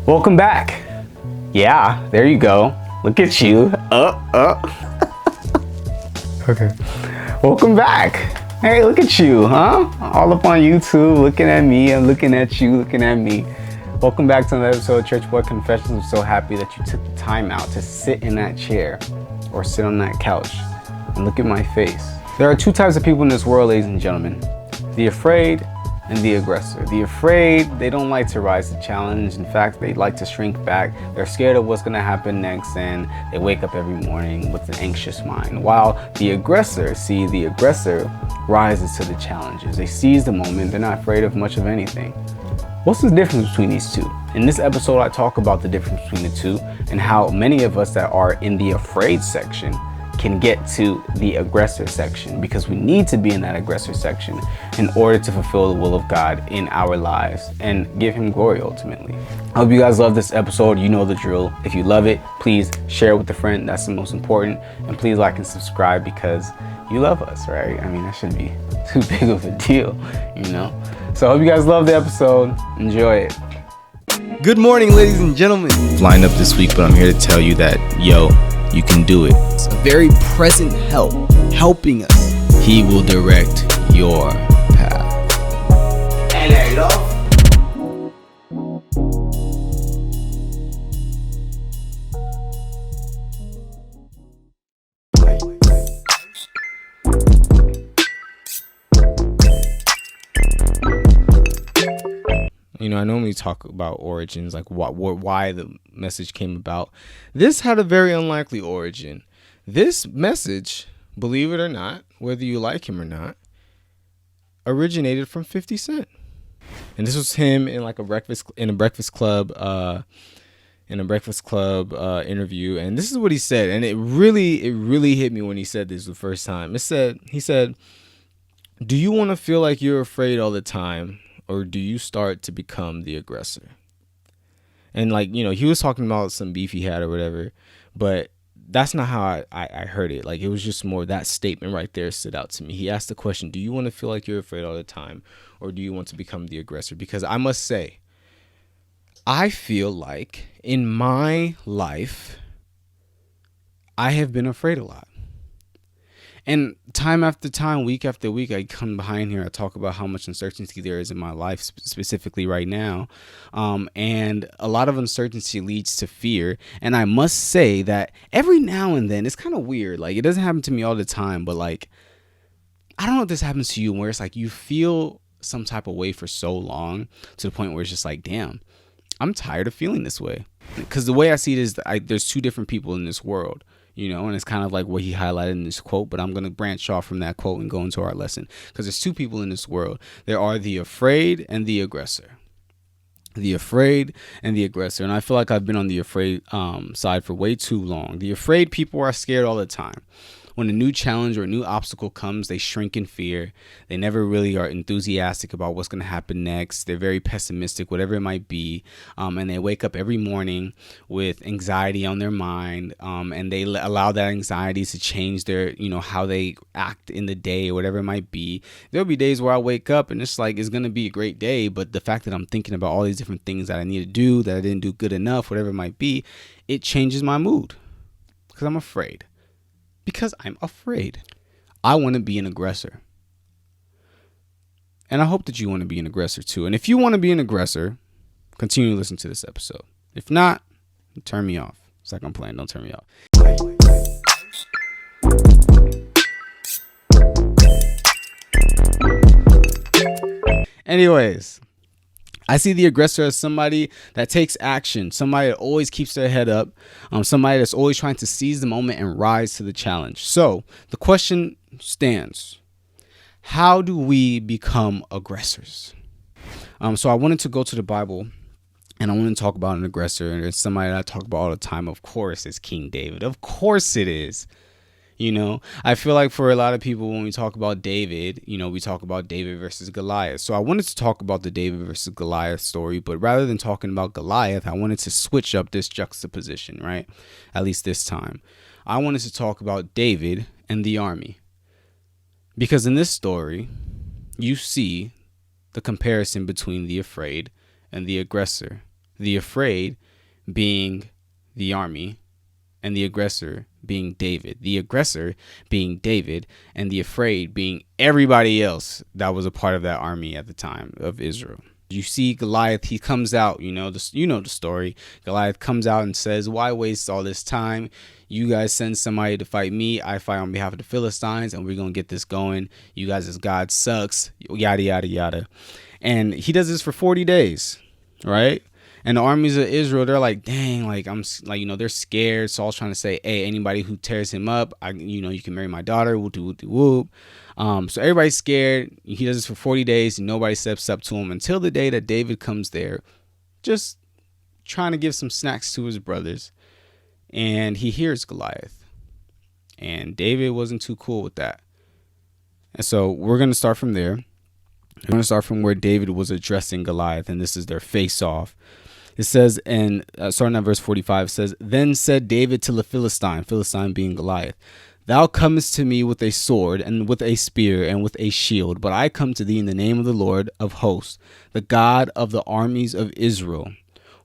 Welcome back. Yeah, there you go. Look at you. Okay. Welcome back. Hey, look at you, huh? All up on YouTube, looking at me. I'm looking at you, looking at me. Welcome back to another episode of Churchboy Confessions. I'm so happy that you took the time out to sit in that chair or sit on that couch and look at my face. There are two types of people in this world, ladies and gentlemen. The afraid and the aggressor. The afraid, they don't like to rise to the challenge. In fact, they like to shrink back. They're scared of what's gonna happen next, and they wake up every morning with an anxious mind. While the aggressor rises to the challenges. They seize the moment. They're not afraid of much of anything. What's the difference between these two? In this episode, I talk about the difference between the two and how many of us that are in the afraid section can get to the aggressor section, because we need to be in that aggressor section in order to fulfill the will of God in our lives and give him glory ultimately. I hope you guys love this episode. You know the drill. If you love it, please share it with a friend. That's the most important. And please like and subscribe because you love us, right? I mean, that shouldn't be too big of a deal, you know? So I hope you guys love the episode. Enjoy it. Good morning, ladies and gentlemen. Flying up this week, but I'm here to tell you that, you can do it. It's a very present help, helping us. He will direct your path. And there you go. I normally talk about origins, like why the message came about. This had a very unlikely origin. This message, believe it or not, whether you like him or not, originated from 50 Cent. And this was him in like a breakfast club interview. And this is what he said. And it really hit me when he said this the first time. He said, "Do you want to feel like you're afraid all the time? Or do you start to become the aggressor?" And he was talking about some beef he had or whatever, but that's not how I heard it. Like, it was just more that statement right there stood out to me. He asked the question, do you want to feel like you're afraid all the time, or do you want to become the aggressor? Because I must say, I feel like in my life, I have been afraid a lot. And time after time, week after week, I come behind here, I talk about how much uncertainty there is in my life, specifically right now. And a lot of uncertainty leads to fear. And I must say that every now and then, it's kind of weird. Like, it doesn't happen to me all the time, but like, I don't know if this happens to you, where it's like you feel some type of way for so long to the point where it's just like, damn, I'm tired of feeling this way. Because the way I see it is that there's two different people in this world. And it's kind of like what he highlighted in this quote, but I'm going to branch off from that quote and go into our lesson, because there's two people in this world. There are the afraid and the aggressor. The afraid and the aggressor. And I feel like I've been on the afraid side for way too long. The afraid people are scared all the time. When a new challenge or a new obstacle comes, they shrink in fear. They never really are enthusiastic about what's going to happen next. They're very pessimistic, whatever it might be. And they wake up every morning with anxiety on their mind. And they allow that anxiety to change their, how they act in the day or whatever it might be. There'll be days where I wake up and it's like, it's going to be a great day. But the fact that I'm thinking about all these different things that I need to do, that I didn't do good enough, whatever it might be, it changes my mood because I'm afraid. Because I'm afraid. I want to be an aggressor. And I hope that you want to be an aggressor too. And if you want to be an aggressor, continue to listen to this episode. If not, turn me off. It's like I'm playing, don't turn me off. Anyways, I see the aggressor as somebody that takes action, somebody that always keeps their head up, somebody that's always trying to seize the moment and rise to the challenge. So the question stands, how do we become aggressors? So I wanted to go to the Bible and I want to talk about an aggressor, and it's somebody that I talk about all the time. Of course, it's King David. Of course it is. I feel like for a lot of people, when we talk about David, we talk about David versus Goliath. So I wanted to talk about the David versus Goliath story, but rather than talking about Goliath, I wanted to switch up this juxtaposition, right? At least this time. I wanted to talk about David and the army. Because in this story, you see the comparison between the afraid and the aggressor. the afraid being the army, and the aggressor being David. The aggressor being David, and the afraid being everybody else that was a part of that army at the time of Israel. You see Goliath, he comes out, you know the story. Goliath comes out and says, why waste all this time? You guys send somebody to fight me. I fight on behalf of the Philistines, and we're going to get this going. You guys as God sucks, yada, yada, yada. And he does this for 40 days, right? And the armies of Israel, they're like, dang, like they're scared. Saul's trying to say, hey, anybody who tears him up, you can marry my daughter. Whoop, whoop, whoop. So everybody's scared. He does this for 40 days, and nobody steps up to him until the day that David comes there, just trying to give some snacks to his brothers. And he hears Goliath. And David wasn't too cool with that. And so we're going to start from there. We're going to start from where David was addressing Goliath, and this is their face-off. It says, and starting at verse 45, it says, then said David to the Philistine being Goliath, thou comest to me with a sword and with a spear and with a shield, but I come to thee in the name of the Lord of hosts, the God of the armies of Israel,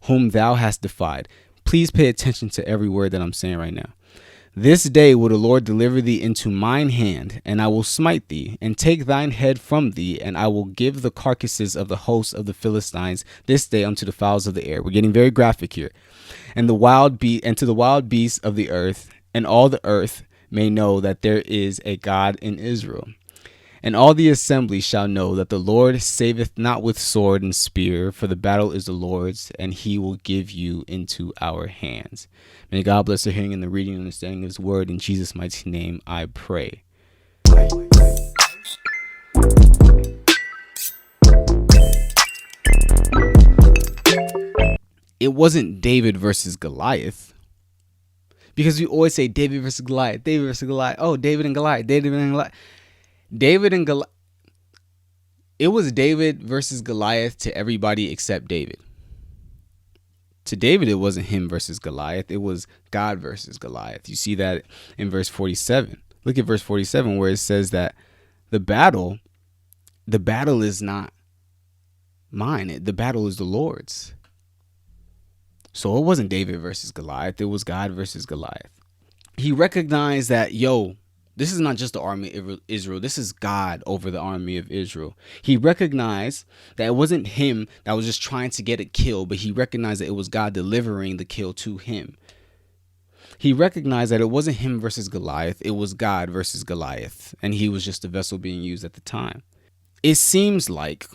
whom thou hast defied. Please pay attention to every word that I'm saying right now. This day will the Lord deliver thee into mine hand, and I will smite thee, and take thine head from thee, and I will give the carcasses of the hosts of the Philistines this day unto the fowls of the air. We're getting very graphic here. And to the wild beasts of the earth, and all the earth may know that there is a God in Israel. And all the assembly shall know that the Lord saveth not with sword and spear, for the battle is the Lord's, and he will give you into our hands. May God bless the hearing and the reading and understanding of his word. In Jesus' mighty name, I pray. It wasn't David versus Goliath. Because we always say David versus Goliath, David versus Goliath. Oh, David and Goliath, David and Goliath. David and Goliath. It was David versus Goliath to everybody except David. To David, it wasn't him versus Goliath. It was God versus Goliath. You see that in verse 47. Look at verse 47 where it says that the battle is not mine. The battle is the Lord's. So it wasn't David versus Goliath. It was God versus Goliath. He recognized that, this is not just the army of Israel. This is God over the army of Israel. He recognized that it wasn't him that was just trying to get a kill, but he recognized that it was God delivering the kill to him. He recognized that it wasn't him versus Goliath. It was God versus Goliath, and he was just a vessel being used at the time. It seems like,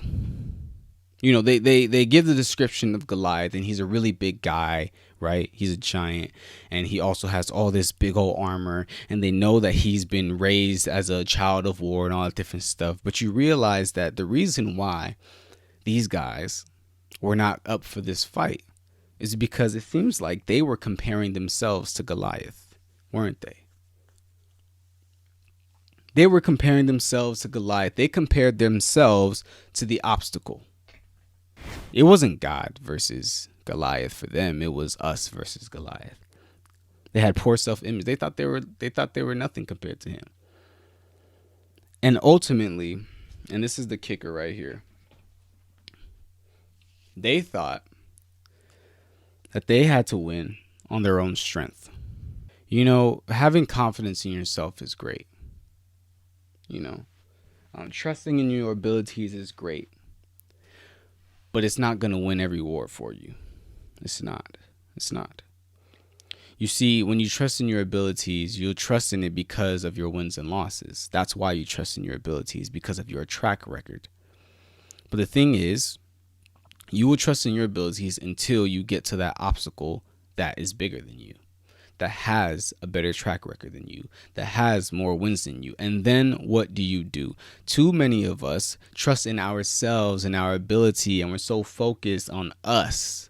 they give the description of Goliath, and he's a really big guy, right? He's a giant, and he also has all this big old armor, and they know that he's been raised as a child of war and all that different stuff. But you realize that the reason why these guys were not up for this fight is because it seems like they were comparing themselves to Goliath, weren't they? They were comparing themselves to Goliath. They compared themselves to the obstacle. It wasn't God versus Goliath for them. It was us versus Goliath. They had poor self-image. They thought they were nothing compared to him. And ultimately, and this is the kicker right here, they thought that they had to win on their own strength. Having confidence in yourself is great. Trusting in your abilities is great. But it's not going to win every war for you. It's not. You see, when you trust in your abilities, you'll trust in it because of your wins and losses. That's why you trust in your abilities, because of your track record. But the thing is, you will trust in your abilities until you get to that obstacle that is bigger than you, that has a better track record than you, that has more wins than you. And then what do? Too many of us trust in ourselves and our ability, and we're so focused on us.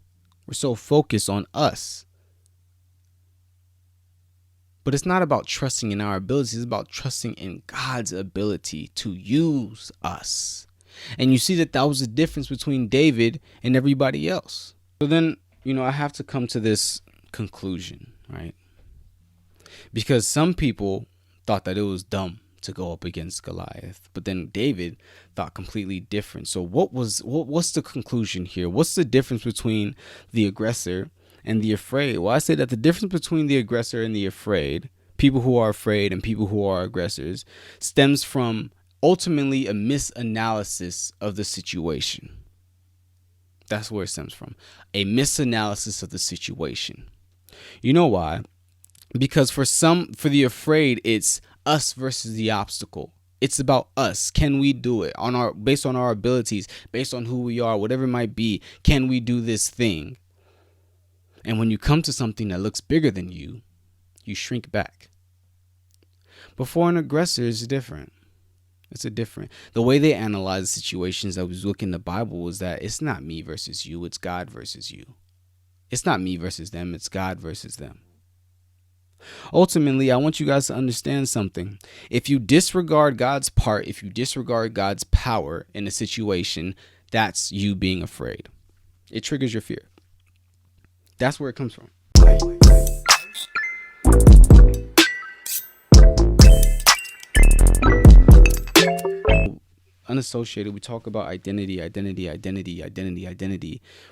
But it's not about trusting in our abilities. It's about trusting in God's ability to use us. And you see that was the difference between David and everybody else. So then, I have to come to this conclusion, right? Because some people thought that it was dumb to go up against Goliath. But then David thought completely different. So what's the conclusion here? What's the difference between the aggressor and the afraid? Well, I say that the difference between the aggressor and the afraid, people who are afraid and people who are aggressors, stems from ultimately a misanalysis of the situation. That's where it stems from. A misanalysis of the situation. You know why? Because for the afraid, it's us versus the obstacle. It's about us. Can we do it based on our abilities, based on who we are, whatever it might be? Can we do this thing? And when you come to something that looks bigger than you, you shrink back. But for an aggressor, it's different. The way they analyze situations that we look in the Bible was that it's not me versus you, it's God versus you. It's not me versus them, it's God versus them. Ultimately, I want you guys to understand something. If you disregard God's part, if you disregard God's power in a situation, that's you being afraid. It triggers your fear. That's where it comes from. Unassociated, we talk about identity,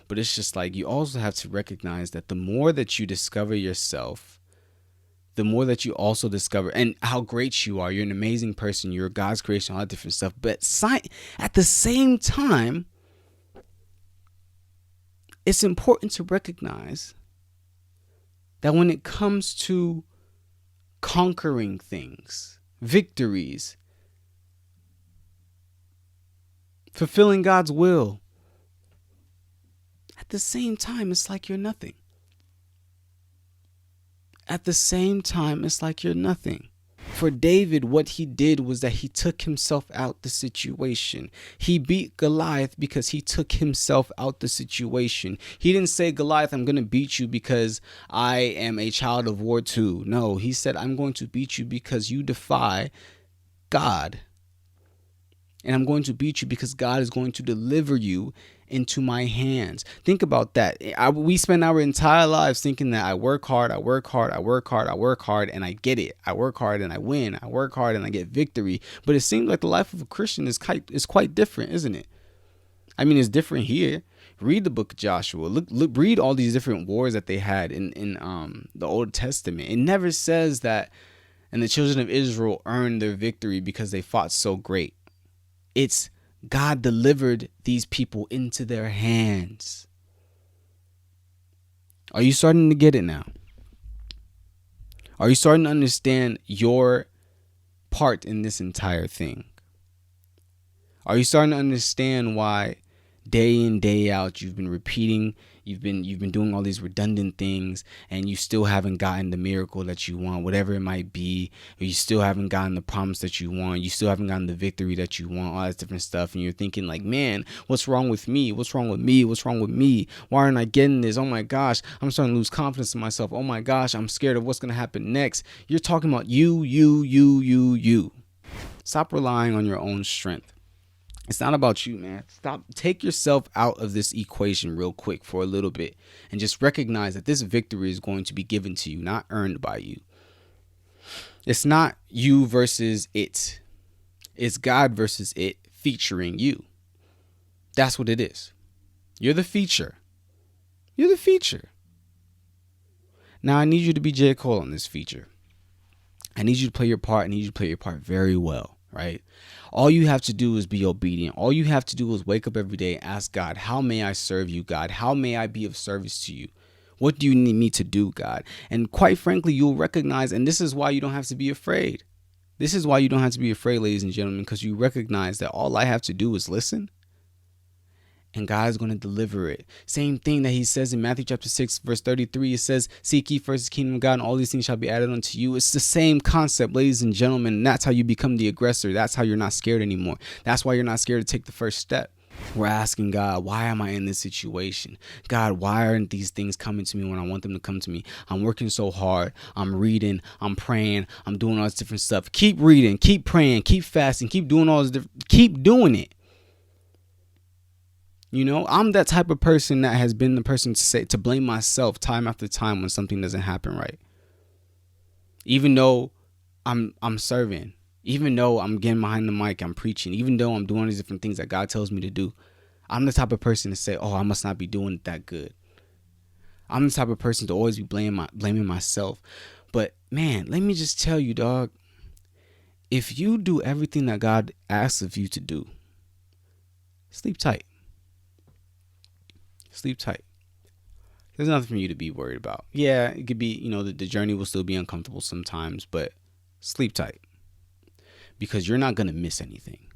but it's just like you also have to recognize that the more that you discover yourself, the more that you also discover and how great you are. You're an amazing person. You're God's creation, all that different stuff. But at the same time, it's important to recognize that when it comes to conquering things, victories, fulfilling God's will, at the same time, it's like you're nothing. At the same time, it's like you're nothing. For David, what he did was that he took himself out the situation. He beat Goliath because he took himself out the situation. He didn't say, Goliath, I'm going to beat you because I am a child of war too. No, he said, I'm going to beat you because you defy God. And I'm going to beat you because God is going to deliver you into my hands. Think about that. We spend our entire lives thinking that I work hard, and I get it. I work hard and I win. I work hard and I get victory. But it seems like the life of a Christian is quite different, isn't it? I mean, it's different here. Read the book of Joshua. Look, read all these different wars that they had in the Old Testament. It never says that, and the children of Israel earned their victory because they fought so great. It's God delivered these people into their hands. Are you starting to get it now? Are you starting to understand your part in this entire thing? Are you starting to understand why day in, day out, you've been repeating, you've been doing all these redundant things, and you still haven't gotten the miracle that you want, whatever it might be, or you still haven't gotten the promise that you want, you still haven't gotten the victory that you want, all that different stuff, and you're thinking like, man, what's wrong with me? What's wrong with me? What's wrong with me? Why aren't I getting this? Oh my gosh, I'm starting to lose confidence in myself. Oh my gosh, I'm scared of what's going to happen next. You're talking about you. Stop relying on your own strength. It's not about you, man. Take yourself out of this equation real quick for a little bit and just recognize that this victory is going to be given to you, not earned by you. It's not you versus it. It's God versus it featuring you. That's what it is. You're the feature. You're the feature. Now I need you to be J. Cole on this feature. I need you to play your part. I need you to play your part very well, right? All you have to do is be obedient. All you have to do is wake up every day and ask God, how may I serve you, God? How may I be of service to you? What do you need me to do, God? And quite frankly, you'll recognize, and this is why you don't have to be afraid. This is why you don't have to be afraid, ladies and gentlemen, because you recognize that all I have to do is listen. And God's going to deliver it. Same thing that he says in Matthew chapter 6, verse 33. It says, seek ye first the kingdom of God, and all these things shall be added unto you. It's the same concept, ladies and gentlemen. And that's how you become the aggressor. That's how you're not scared anymore. That's why you're not scared to take the first step. We're asking God, why am I in this situation? God, why aren't these things coming to me when I want them to come to me? I'm working so hard. I'm reading. I'm praying. I'm doing all this different stuff. Keep reading. Keep praying. Keep fasting. Keep doing all this different. Keep doing it. You know, I'm that type of person that has been the person to blame myself time after time when something doesn't happen right. Even though I'm serving, Even though I'm getting behind the mic, I'm preaching, even though I'm doing these different things that God tells me to do, I'm the type of person to say, oh, I must not be doing it that good. I'm the type of person to always be blaming myself. But man, let me just tell you, dog, if you do everything that God asks of you to do, sleep tight. Sleep tight. There's nothing for you to be worried about. Yeah, it could be, the journey will still be uncomfortable sometimes, but sleep tight. Because you're not going to miss anything.